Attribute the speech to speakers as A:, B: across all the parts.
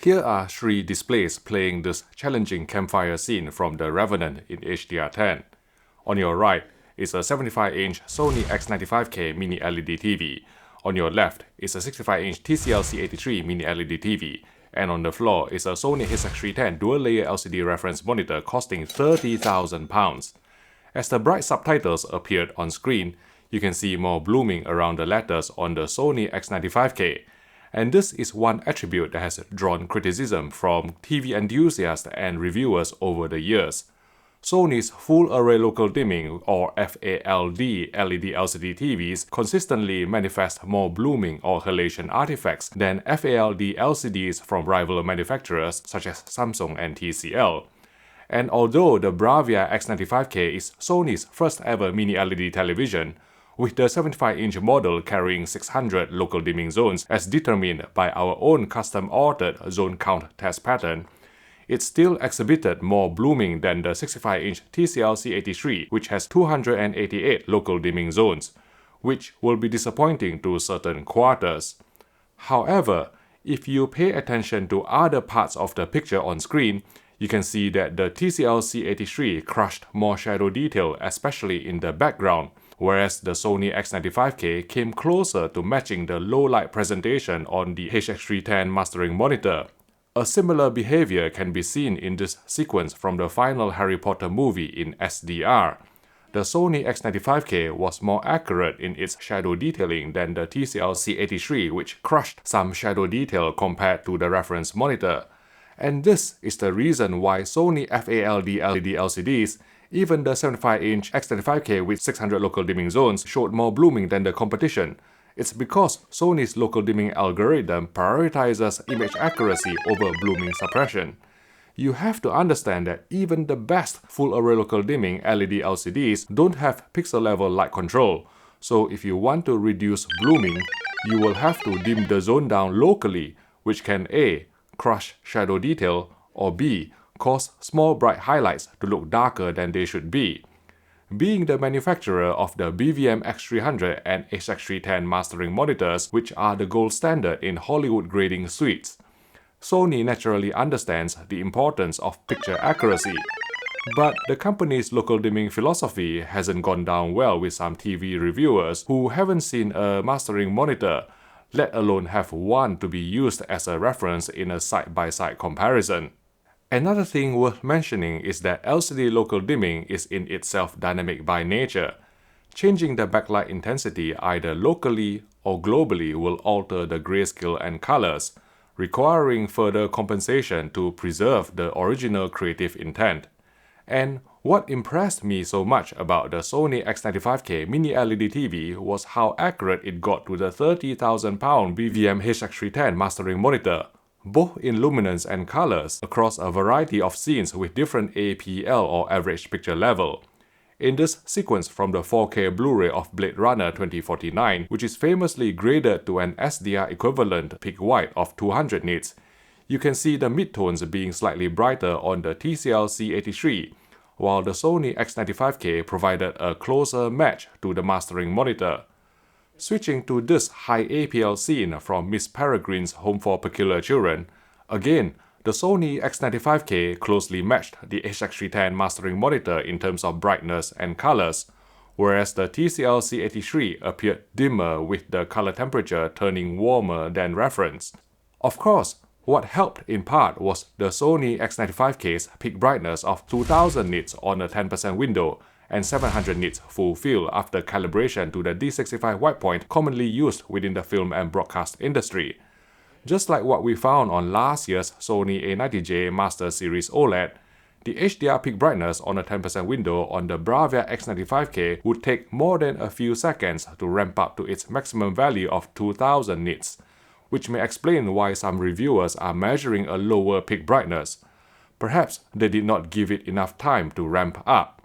A: Here are 3 displays playing this challenging campfire scene from The Revenant in HDR10. On your right is a 75-inch Sony X95K Mini LED TV. On your left is a 65-inch TCL-C83 Mini LED TV. And on the floor is a Sony XR-75X95K dual-layer LCD reference monitor costing £30,000. As the bright subtitles appeared on screen, you can see more blooming around the letters on the Sony X95K. And this is one attribute that has drawn criticism from TV enthusiasts and reviewers over the years. Sony's Full Array Local Dimming or FALD LED LCD TVs consistently manifest more blooming or halation artifacts than FALD LCDs from rival manufacturers such as Samsung and TCL. And although the BRAVIA X95K is Sony's first ever Mini LED television, with the 75-inch model carrying 600 local dimming zones as determined by our own custom-authored zone count test pattern, it still exhibited more blooming than the 65-inch TCL-C83, which has 288 local dimming zones, which will be disappointing to certain quarters. However, if you pay attention to other parts of the picture on screen, you can see that the TCL-C83 crushed more shadow detail, especially in the background, whereas the Sony X95K came closer to matching the low-light presentation on the HX310 mastering monitor. A similar behavior can be seen in this sequence from the final Harry Potter movie in SDR. The Sony X95K was more accurate in its shadow detailing than the TCL-C83, which crushed some shadow detail compared to the reference monitor. And this is the reason why Sony FALD LED LCDs, even the 75-inch X95K with 600 local dimming zones, showed more blooming than the competition. It's because Sony's local dimming algorithm prioritizes image accuracy over blooming suppression. You have to understand that even the best full-array local dimming LED LCDs don't have pixel-level light control, so if you want to reduce blooming, you will have to dim the zone down locally, which can A. crush shadow detail, or B. cause small bright highlights to look darker than they should be. Being the manufacturer of the BVM X300 and HX310 mastering monitors, which are the gold standard in Hollywood grading suites, Sony naturally understands the importance of picture accuracy. But the company's local dimming philosophy hasn't gone down well with some TV reviewers who haven't seen a mastering monitor, let alone have one to be used as a reference in a side-by-side comparison. Another thing worth mentioning is that LCD local dimming is in itself dynamic by nature. Changing the backlight intensity either locally or globally will alter the grayscale and colors, requiring further compensation to preserve the original creative intent. And what impressed me so much about the Sony X95K Mini LED TV was how accurate it got to the £30,000 BVM HX310 mastering monitor, both in luminance and colors, across a variety of scenes with different APL or average picture level. In this sequence from the 4K Blu-ray of Blade Runner 2049, which is famously graded to an SDR equivalent peak white of 200 nits, you can see the midtones being slightly brighter on the TCL-C83, while the Sony X95K provided a closer match to the mastering monitor. Switching to this high APL scene from Miss Peregrine's Home for Peculiar Children, again, the Sony X95K closely matched the HX310 mastering monitor in terms of brightness and colors, whereas the TCL-C83 appeared dimmer with the color temperature turning warmer than reference. Of course, what helped in part was the Sony X95K's peak brightness of 2000 nits on a 10% window and 700 nits full fill after calibration to the D65 white point commonly used within the film and broadcast industry. Just like what we found on last year's Sony A90J Master Series OLED, the HDR peak brightness on a 10% window on the BRAVIA X95K would take more than a few seconds to ramp up to its maximum value of 2000 nits, which may explain why some reviewers are measuring a lower peak brightness. Perhaps they did not give it enough time to ramp up.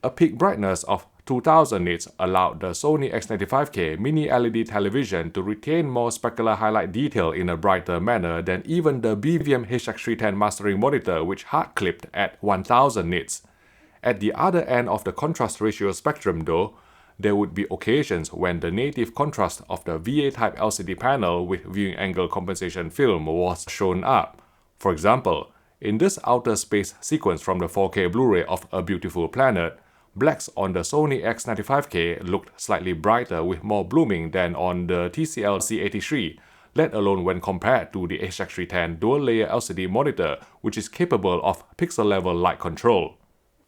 A: A peak brightness of 2000 nits allowed the Sony X95K Mini LED television to retain more specular highlight detail in a brighter manner than even the BVM HX310 mastering monitor, which hard-clipped at 1000 nits. At the other end of the contrast ratio spectrum though, there would be occasions when the native contrast of the VA-type LCD panel with viewing angle compensation film was shown up. For example, in this outer space sequence from the 4K Blu-ray of A Beautiful Planet, blacks on the Sony X95K looked slightly brighter with more blooming than on the TCL C83, let alone when compared to the HX310 dual-layer LCD monitor, which is capable of pixel-level light control.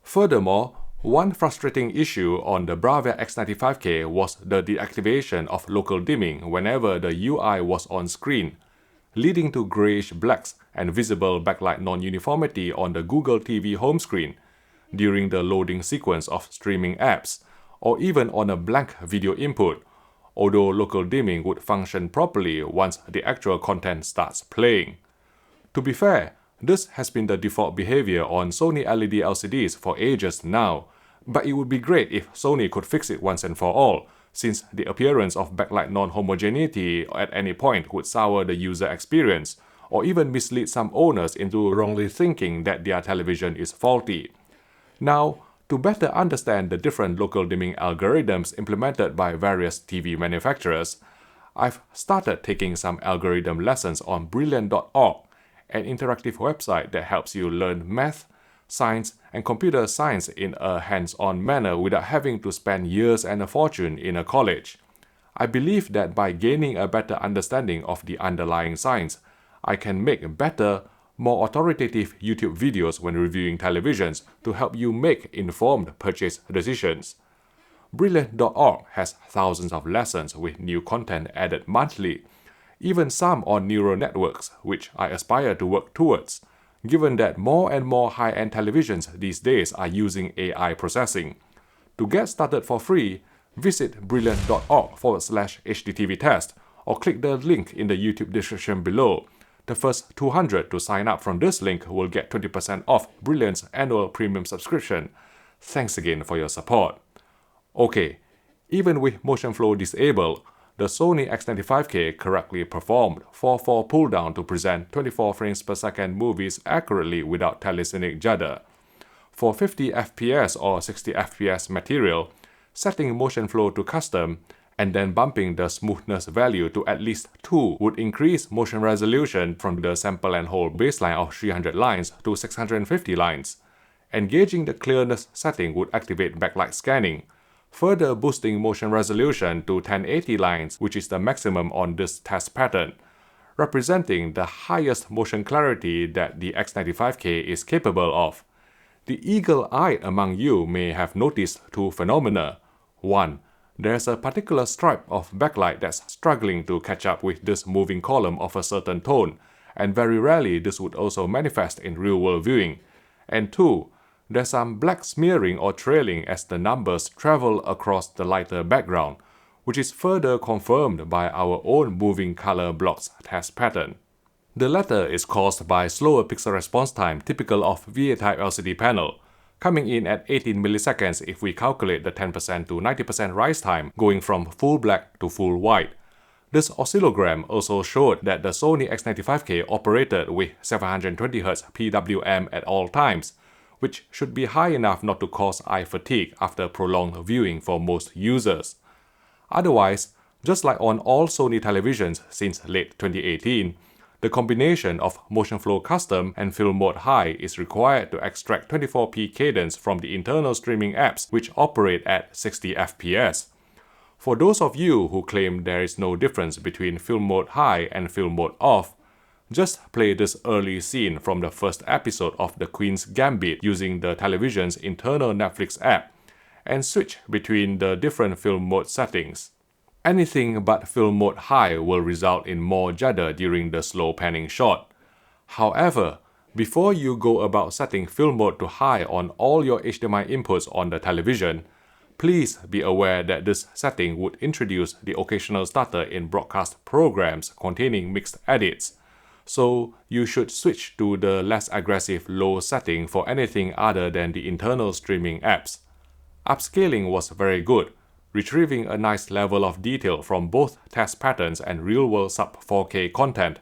A: Furthermore, one frustrating issue on the BRAVIA X95K was the deactivation of local dimming whenever the UI was on screen, leading to grayish blacks and visible backlight non-uniformity on the Google TV home screen, during the loading sequence of streaming apps, or even on a blank video input, although local dimming would function properly once the actual content starts playing. To be fair, this has been the default behavior on Sony LED LCDs for ages now, but it would be great if Sony could fix it once and for all, since the appearance of backlight non-homogeneity at any point would sour the user experience, or even mislead some owners into wrongly thinking that their television is faulty. Now, to better understand the different local dimming algorithms implemented by various TV manufacturers, I've started taking some algorithm lessons on Brilliant.org, an interactive website that helps you learn math, science, and computer science in a hands-on manner without having to spend years and a fortune in a college. I believe that by gaining a better understanding of the underlying science, I can make better, more authoritative YouTube videos when reviewing televisions to help you make informed purchase decisions. Brilliant.org has thousands of lessons with new content added monthly, even some on neural networks, which I aspire to work towards, given that more and more high-end televisions these days are using AI processing. To get started for free, visit brilliant.org/HDTV test or click the link in the YouTube description below. The first 200 to sign up from this link will get 20% off Brilliant's annual premium subscription. Thanks again for your support. Okay, even with motion flow disabled, the Sony X95K correctly performed 4:4 pull-down to present 24 frames per second movies accurately without telescenic judder. For 50 FPS or 60 FPS material, setting motion flow to custom and then bumping the smoothness value to at least 2 would increase motion resolution from the sample and hold baseline of 300 lines to 650 lines. Engaging the clearness setting would activate backlight scanning, further boosting motion resolution to 1080 lines, which is the maximum on this test pattern, representing the highest motion clarity that the X95K is capable of. The eagle-eyed among you may have noticed two phenomena. 1. There's a particular stripe of backlight that's struggling to catch up with this moving column of a certain tone, and very rarely this would also manifest in real-world viewing. And 2. There's some black smearing or trailing as the numbers travel across the lighter background, which is further confirmed by our own moving color blocks test pattern. The latter is caused by slower pixel response time typical of VA-type LCD panel, coming in at 18 milliseconds if we calculate the 10% to 90% rise time going from full black to full white. This oscillogram also showed that the Sony X95K operated with 720Hz PWM at all times, which should be high enough not to cause eye fatigue after prolonged viewing for most users. Otherwise, just like on all Sony televisions since late 2018, the combination of motion flow custom and film mode high is required to extract 24p cadence from the internal streaming apps which operate at 60 fps. For those of you who claim there is no difference between film mode high and film mode off, just play this early scene from the first episode of The Queen's Gambit using the television's internal Netflix app, and switch between the different film mode settings. Anything but film mode high will result in more judder during the slow panning shot. However, before you go about setting film mode to high on all your HDMI inputs on the television, please be aware that this setting would introduce the occasional stutter in broadcast programs containing mixed edits, so you should switch to the less aggressive low setting for anything other than the internal streaming apps. Upscaling was very good, retrieving a nice level of detail from both test patterns and real-world sub-4K content,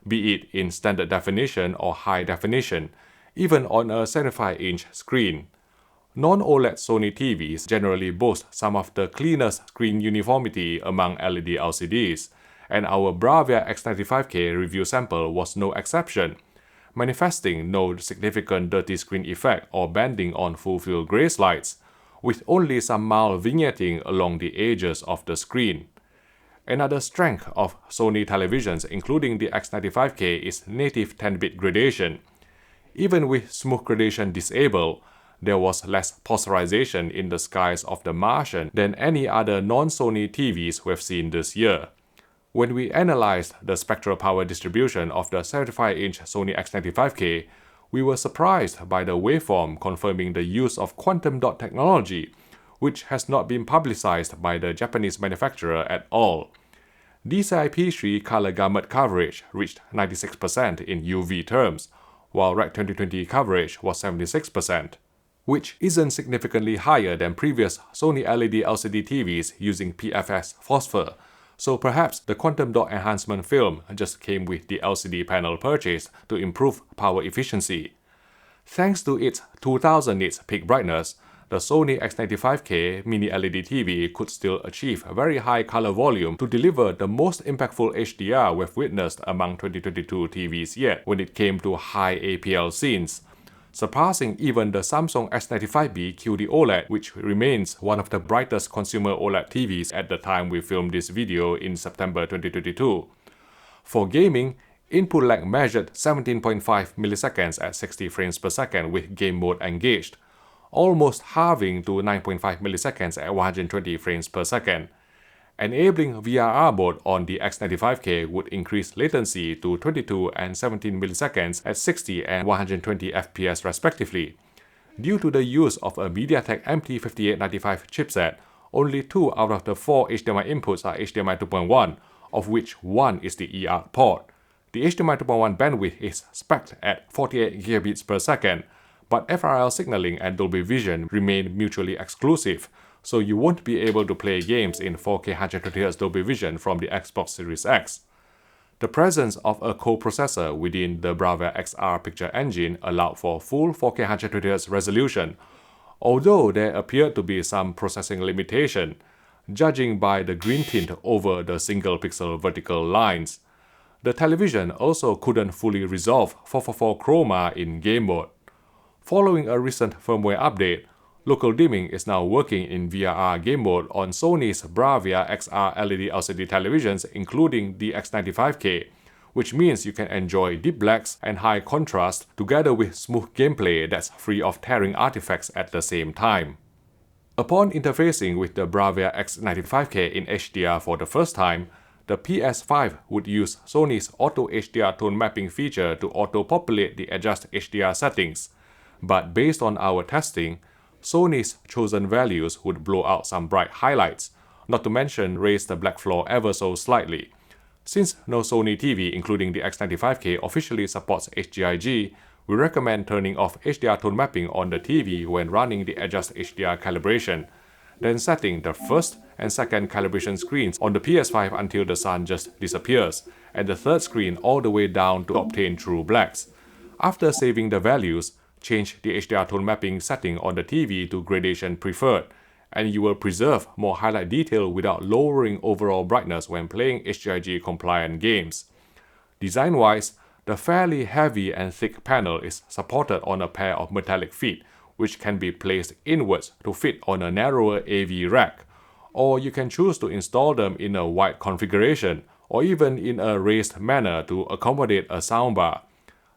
A: be it in standard definition or high definition, even on a 75-inch screen. Non-OLED Sony TVs generally boast some of the cleanest screen uniformity among LED LCDs, and our BRAVIA X95K review sample was no exception, manifesting no significant dirty screen effect or banding on full-field gray slides, with only some mild vignetting along the edges of the screen. Another strength of Sony televisions, including the X95K, is native 10-bit gradation. Even with smooth gradation disabled, there was less polarization in the skies of the Martian than any other non-Sony TVs we've seen this year. When we analyzed the spectral power distribution of the 75-inch Sony X95K, we were surprised by the waveform confirming the use of quantum dot technology, which has not been publicized by the Japanese manufacturer at all. DCI-P3 color gamut coverage reached 96% in UV terms, while Rec 2020 coverage was 76%, which isn't significantly higher than previous Sony LED LCD TVs using PFS phosphor, so perhaps the quantum dot enhancement film just came with the LCD panel purchase to improve power efficiency. Thanks to its 2000 nits peak brightness, the Sony X95K Mini LED TV could still achieve a very high color volume to deliver the most impactful HDR we've witnessed among 2022 TVs yet when it came to high APL scenes, surpassing even the Samsung S95B QD OLED, which remains one of the brightest consumer OLED TVs at the time we filmed this video in September 2022. For gaming, input lag measured 17.5 milliseconds at 60 frames per second with game mode engaged, almost halving to 9.5 milliseconds at 120 frames per second. Enabling VRR mode on the X95K would increase latency to 22 and 17 milliseconds at 60 and 120 FPS respectively. Due to the use of a MediaTek MT5895 chipset, only 2 out of the 4 HDMI inputs are HDMI 2.1, of which 1 is the eARC port. The HDMI 2.1 bandwidth is spec'd at 48 gigabits per second, but FRL signaling and Dolby Vision remain mutually exclusive, so you won't be able to play games in 4K 120Hz Dolby Vision from the Xbox Series X. The presence of a coprocessor within the BRAVIA XR picture engine allowed for full 4K 120Hz resolution, although there appeared to be some processing limitation, judging by the green tint over the single-pixel vertical lines. The television also couldn't fully resolve 444 chroma in game mode. Following a recent firmware update, local dimming is now working in VRR game mode on Sony's BRAVIA XR LED LCD televisions, including the X95K, which means you can enjoy deep blacks and high contrast together with smooth gameplay that's free of tearing artifacts at the same time. Upon interfacing with the BRAVIA X95K in HDR for the first time, the PS5 would use Sony's Auto HDR tone mapping feature to auto-populate the Adjust HDR settings. But based on our testing, Sony's chosen values would blow out some bright highlights, not to mention raise the black floor ever so slightly. Since no Sony TV, including the X95K, officially supports HGIG, we recommend turning off HDR tone mapping on the TV when running the Adjust HDR calibration, then setting the first and second calibration screens on the PS5 until the sun just disappears, and the third screen all the way down to obtain true blacks. After saving the values, change the HDR tone mapping setting on the TV to gradation preferred, and you will preserve more highlight detail without lowering overall brightness when playing HGIG compliant games. Design-wise, the fairly heavy and thick panel is supported on a pair of metallic feet, which can be placed inwards to fit on a narrower AV rack, or you can choose to install them in a wide configuration, or even in a raised manner to accommodate a soundbar.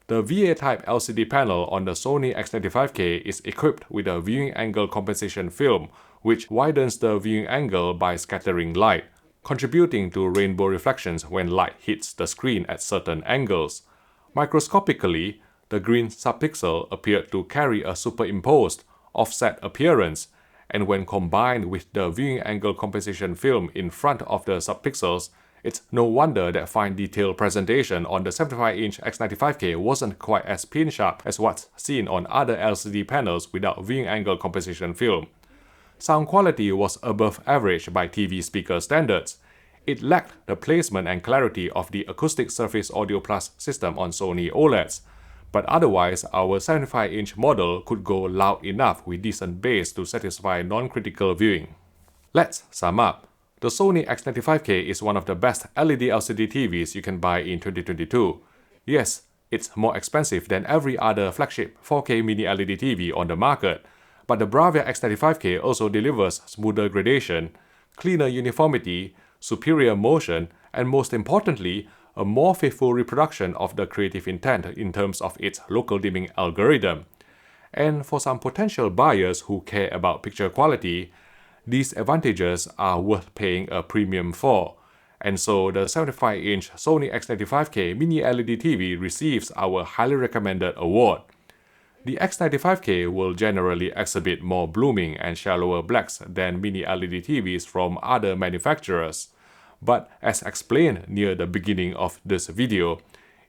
A: The VA-type LCD panel on the Sony X95K is equipped with a viewing angle compensation film, which widens the viewing angle by scattering light, contributing to rainbow reflections when light hits the screen at certain angles. Microscopically, the green subpixel appeared to carry a superimposed, offset appearance, and when combined with the viewing angle compensation film in front of the subpixels, it's no wonder that fine detail presentation on the 75-inch X95K wasn't quite as pin-sharp as what's seen on other LCD panels without viewing angle compensation film. Sound quality was above average by TV speaker standards. It lacked the placement and clarity of the Acoustic Surface Audio Plus system on Sony OLEDs, but otherwise our 75-inch model could go loud enough with decent bass to satisfy non-critical viewing. Let's sum up. The Sony X95K is one of the best LED LCD TVs you can buy in 2022. Yes, it's more expensive than every other flagship 4K Mini LED TV on the market, but the BRAVIA X95K also delivers smoother gradation, cleaner uniformity, superior motion, and most importantly, a more faithful reproduction of the creative intent in terms of its local dimming algorithm. And for some potential buyers who care about picture quality, these advantages are worth paying a premium for. And so the 75-inch Sony X95K Mini LED TV receives our highly recommended award. The X95K will generally exhibit more blooming and shallower blacks than Mini LED TVs from other manufacturers. But as explained near the beginning of this video,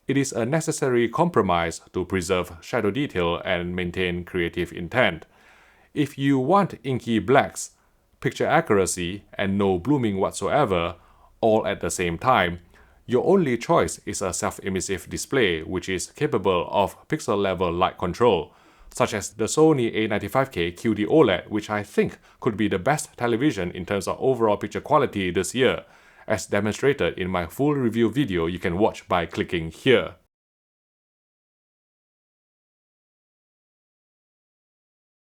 A: it is a necessary compromise to preserve shadow detail and maintain creative intent. If you want inky blacks, picture accuracy, and no blooming whatsoever, all at the same time, your only choice is a self-emissive display which is capable of pixel-level light control, such as the Sony A95K QD OLED, which I think could be the best television in terms of overall picture quality this year, as demonstrated in my full review video you can watch by clicking here.